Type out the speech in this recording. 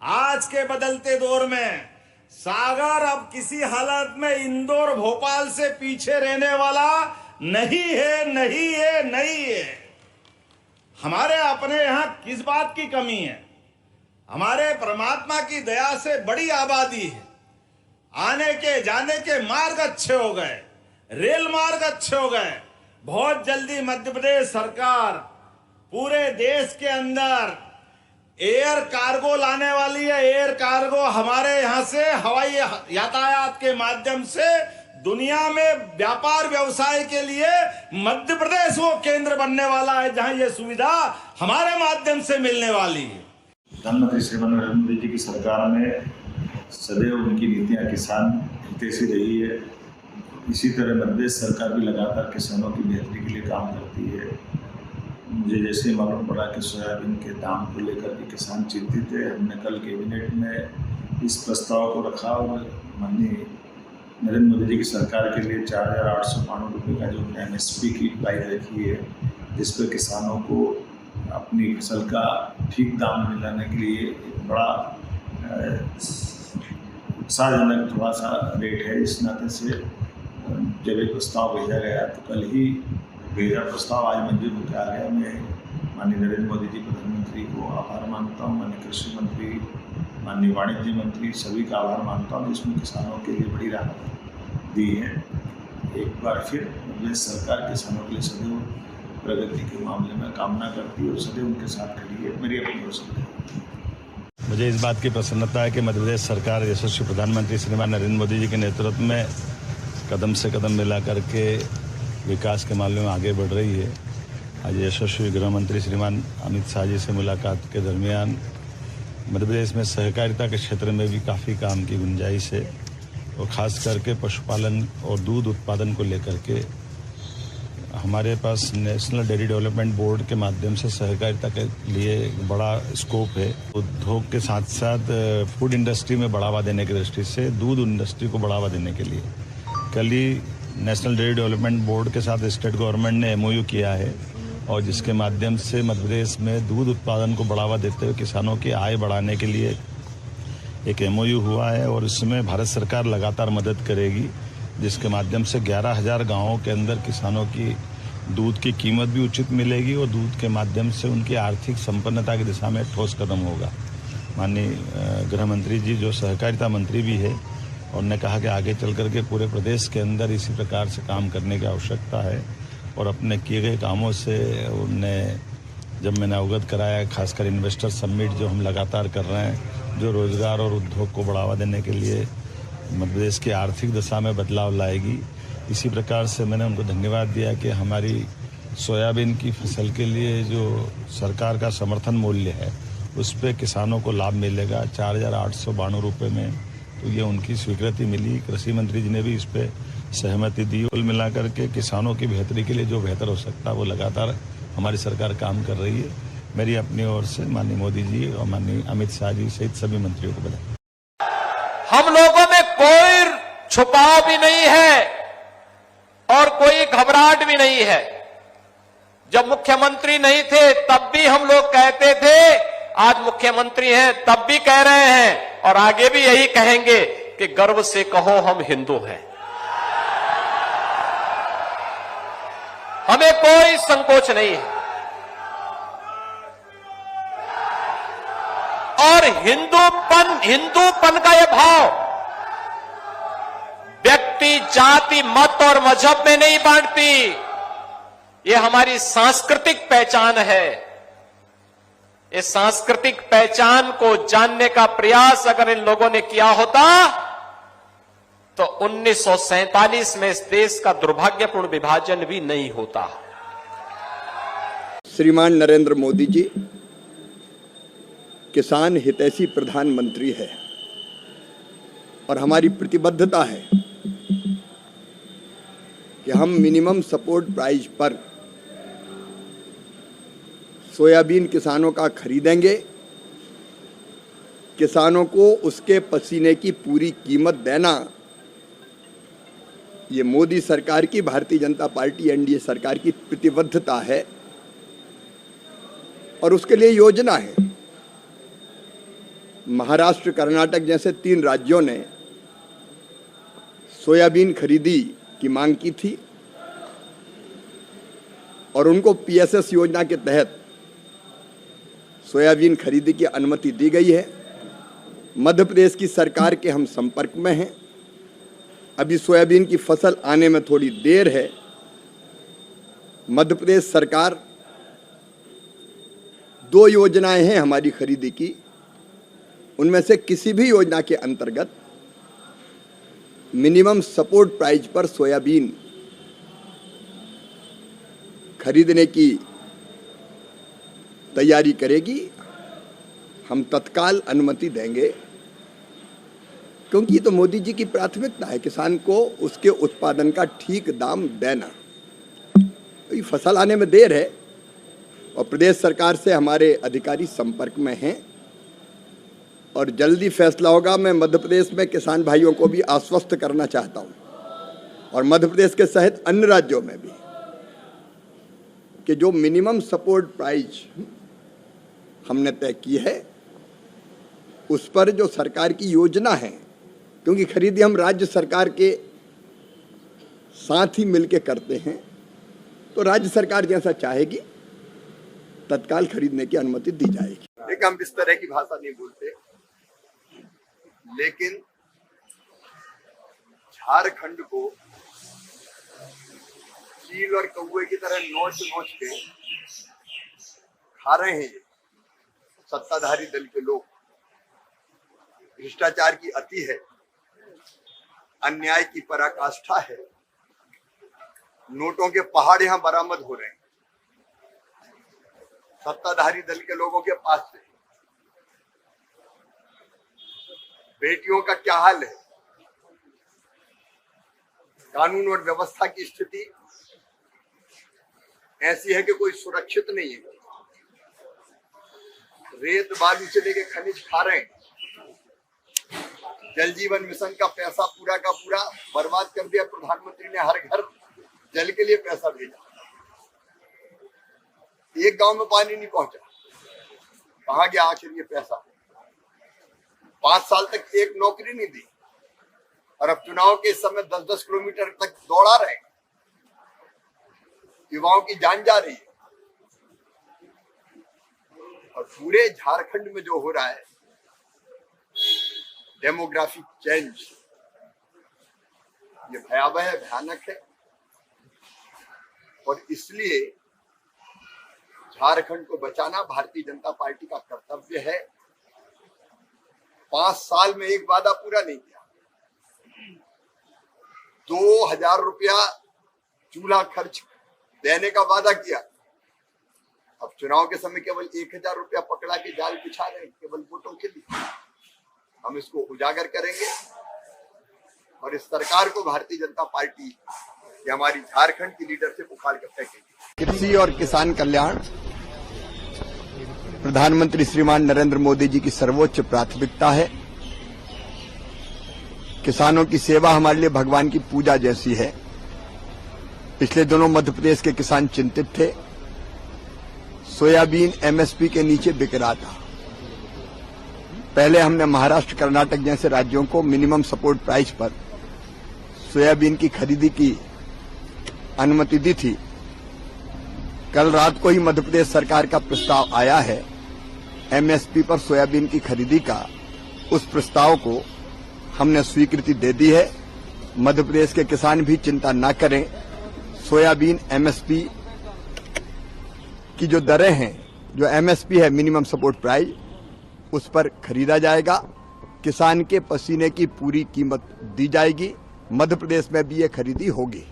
आज के बदलते दौर में सागर अब किसी हालत में इंदौर भोपाल से पीछे रहने वाला नहीं है, नहीं है, नहीं है। हमारे अपने यहां किस बात की कमी है? हमारे परमात्मा की दया से बड़ी आबादी है। आने के जाने के मार्ग अच्छे हो गए, रेल मार्ग अच्छे हो गए। बहुत जल्दी मध्य प्रदेश सरकार पूरे देश के अंदर एयर कार्गो लाने वाली है। एयर कार्गो हमारे यहां से हवाई यातायात के माध्यम से दुनिया में व्यापार व्यवसाय के लिए मध्य प्रदेश वो केंद्र बनने वाला है जहां ये सुविधा हमारे माध्यम से मिलने वाली है। प्रधानमंत्री श्रीमान नरेंद्र मोदी जी की सरकार में सदैव उनकी नीतियां किसान हितैषी रही है। इसी तरह मध्य प्रदेश सरकार भी लगातार किसानों की बेहतरी के लिए काम करती है। मुझे जैसे ही मालूम पड़ा कि सोयाबीन के दाम को लेकर के किसान चिंतित है, हमने कल कैबिनेट में इस प्रस्ताव को रखा और माननीय नरेंद्र मोदी जी की सरकार के लिए 4,892 रुपये का जो MSP की प्राइस रखी है, जिस पर किसानों को अपनी फसल का ठीक दाम दिलाने के लिए एक बड़ा उत्साहजनक थोड़ा सा रेट है। इस नाते से जब एक प्रस्ताव भेजा गया तो कल ही भेजा प्रस्ताव आज मंजूर होकर आ गया। मैं माननीय नरेंद्र मोदी जी प्रधानमंत्री को आभार मानता हूँ, माननीय कृषि मंत्री, माननीय वाणिज्य मंत्री, सभी का आभार मानता हूँ जिसमें किसानों के लिए बड़ी राहत दी है। एक बार फिर प्रदेश सरकार किसानों के लिए सदैव प्रगति के मामले में कामना करती है और सदैव उनके साथ खड़ी है। मेरी अपनी ओर से मुझे इस बात की प्रसन्नता है कि मध्य प्रदेश सरकार यशस्वी प्रधानमंत्री श्रीमान नरेंद्र मोदी जी के नेतृत्व में कदम से कदम मिला करके विकास के मामले में आगे बढ़ रही है। आज यशस्वी गृह मंत्री श्रीमान अमित शाह जी से मुलाकात के दरमियान मध्य प्रदेश में सहकारिता के क्षेत्र में भी काफ़ी काम की गुंजाइश है और ख़ास करके पशुपालन और दूध उत्पादन को लेकर के हमारे पास नेशनल डेयरी डेवलपमेंट बोर्ड के माध्यम से सहकारिता के लिए एक बड़ा स्कोप है। उद्योग के साथ साथ फूड इंडस्ट्री में बढ़ावा देने की दृष्टि से दूध इंडस्ट्री को बढ़ावा देने के लिए कल ही नेशनल डेयरी डेवलपमेंट बोर्ड के साथ स्टेट गवर्नमेंट ने MOU किया है और जिसके माध्यम से मध्य प्रदेश में दूध उत्पादन को बढ़ावा देते हुए किसानों की आय बढ़ाने के लिए एक MOU हुआ है और इसमें भारत सरकार लगातार मदद करेगी, जिसके माध्यम से 11,000 गाँवों के अंदर किसानों की दूध की कीमत भी उचित मिलेगी और दूध के माध्यम से उनकी आर्थिक संपन्नता की दिशा में ठोस कदम होगा। माननीय गृह मंत्री जी जो सहकारिता मंत्री भी है और ने कहा कि आगे चल करके पूरे प्रदेश के अंदर इसी प्रकार से काम करने की आवश्यकता है और अपने किए गए कामों से उनने जब मैंने अवगत कराया, खासकर इन्वेस्टर समिट जो हम लगातार कर रहे हैं, जो रोजगार और उद्योग को बढ़ावा देने के लिए मध्य प्रदेश की आर्थिक दशा में बदलाव लाएगी, इसी प्रकार से मैंने उनको धन्यवाद दिया कि हमारी सोयाबीन की फसल के लिए जो सरकार का समर्थन मूल्य है उस पर किसानों को लाभ मिलेगा 4,892 रुपये में, तो ये उनकी स्वीकृति मिली। कृषि मंत्री जी ने भी इस पर सहमति दी। कुल मिलाकर के किसानों की बेहतरी के लिए जो बेहतर हो सकता है वो लगातार हमारी सरकार काम कर रही है। मेरी अपनी ओर से माननीय मोदी जी और माननीय अमित शाह जी सहित सभी मंत्रियों को बधाई। हम लोगों में कोई छुपाव भी नहीं है और कोई घबराहट भी नहीं है। जब मुख्यमंत्री नहीं थे तब भी हम लोग कहते थे, आज मुख्यमंत्री हैं तब भी कह रहे हैं और आगे भी यही कहेंगे कि गर्व से कहो हम हिंदू हैं। हमें कोई संकोच नहीं है और हिंदूपन का यह भाव व्यक्ति जाति मत और मजहब में नहीं बांटती। ये हमारी सांस्कृतिक पहचान है। इस सांस्कृतिक पहचान को जानने का प्रयास अगर इन लोगों ने किया होता तो 1947 में इस देश का दुर्भाग्यपूर्ण विभाजन भी नहीं होता। श्रीमान नरेंद्र मोदी जी किसान हितैषी प्रधानमंत्री है और हमारी प्रतिबद्धता है कि हम मिनिमम सपोर्ट प्राइस पर सोयाबीन किसानों का खरीदेंगे, किसानों को उसके पसीने की पूरी कीमत देना ये मोदी सरकार की, भारतीय जनता पार्टी एनडीए सरकार की प्रतिबद्धता है और उसके लिए योजना है। महाराष्ट्र, कर्नाटक जैसे 3 राज्यों ने सोयाबीन खरीदी की मांग की थी और उनको पीएसएस योजना के तहत सोयाबीन खरीदी की अनुमति दी गई है। मध्य प्रदेश की सरकार के हम संपर्क में हैं। अभी सोयाबीन की फसल आने में थोड़ी देर है। मध्य प्रदेश सरकार 2 योजनाएं हैं हमारी खरीदी की, उनमें से किसी भी योजना के अंतर्गत मिनिमम सपोर्ट प्राइस पर सोयाबीन खरीदने की तैयारी करेगी। हम तत्काल अनुमति देंगे, क्योंकि ये तो मोदी जी की प्राथमिकता है, किसान को उसके उत्पादन का ठीक दाम देना। तो ये फसल आने में देर है और प्रदेश सरकार से हमारे अधिकारी संपर्क में हैं और जल्दी फैसला होगा। मैं मध्य प्रदेश में किसान भाइयों को भी आश्वस्त करना चाहता हूं और मध्य प्रदेश के सहित अन्य राज्यों में भी कि जो मिनिमम सपोर्ट प्राइस हमने तय की है उस पर जो सरकार की योजना है, क्योंकि खरीदी हम राज्य सरकार के साथ ही मिलके करते हैं, तो राज्य सरकार जैसा चाहेगी तत्काल खरीदने की अनुमति दी जाएगी। देखिए, हम इस तरह की भाषा नहीं बोलते, लेकिन झारखंड को चील और कौवे की तरह नोच नोच के खा रहे हैं सत्ताधारी दल के लोग। भ्रष्टाचार की अति है, अन्याय की पराकाष्ठा है। नोटों के पहाड़ यहां बरामद हो रहे हैं सत्ताधारी दल के लोगों के पास से। बेटियों का क्या हाल है, कानून और व्यवस्था की स्थिति ऐसी है कि कोई सुरक्षित नहीं है। रेत बालू से लेके खनिज खा रहे हैं। जल जीवन मिशन का पैसा पूरा का पूरा बर्बाद कर दिया। प्रधानमंत्री ने हर घर जल के लिए पैसा भेजा, एक गांव में पानी नहीं पहुंचा। कहां गया आखिर ये पैसा? 5 साल तक एक नौकरी नहीं दी और अब चुनाव के समय 10-10 किलोमीटर तक दौड़ा रहे हैं। युवाओं की जान जा रही है और पूरे झारखंड में जो हो रहा है डेमोग्राफिक चेंज, ये भयावह है, भयानक है। और इसलिए झारखंड को बचाना भारतीय जनता पार्टी का कर्तव्य है। 5 साल में एक वादा पूरा नहीं किया। 2000 रुपया चूल्हा खर्च देने का वादा किया, अब चुनाव के समय केवल 1000 रुपया पकड़ा के जाल बिछा रहे हैं केवल वोटों के लिए। हम इसको उजागर करेंगे और इस सरकार को भारतीय जनता पार्टी ये हमारी झारखंड की लीडरशिप उखाड़ कर फेंकेगी। कृषि और किसान कल्याण प्रधानमंत्री श्रीमान नरेंद्र मोदी जी की सर्वोच्च प्राथमिकता है। किसानों की सेवा हमारे लिए भगवान की पूजा जैसी है। पिछले दिनों मध्य प्रदेश के किसान चिंतित थे। सोयाबीन एमएसपी के नीचे बिक रहा था। पहले हमने महाराष्ट्र, कर्नाटक जैसे राज्यों को मिनिमम सपोर्ट प्राइस पर सोयाबीन की खरीदी की अनुमति दी थी। कल रात को ही मध्य प्रदेश सरकार का प्रस्ताव आया है एमएसपी पर सोयाबीन की खरीदी का। उस प्रस्ताव को हमने स्वीकृति दे दी है। मध्य प्रदेश के किसान भी चिंता न करें। सोयाबीन एमएसपी की जो दरें हैं, जो एमएसपी है मिनिमम सपोर्ट प्राइस, उस पर खरीदा जाएगा। किसान के पसीने की पूरी कीमत दी जाएगी। मध्य प्रदेश में भी ये खरीदी होगी।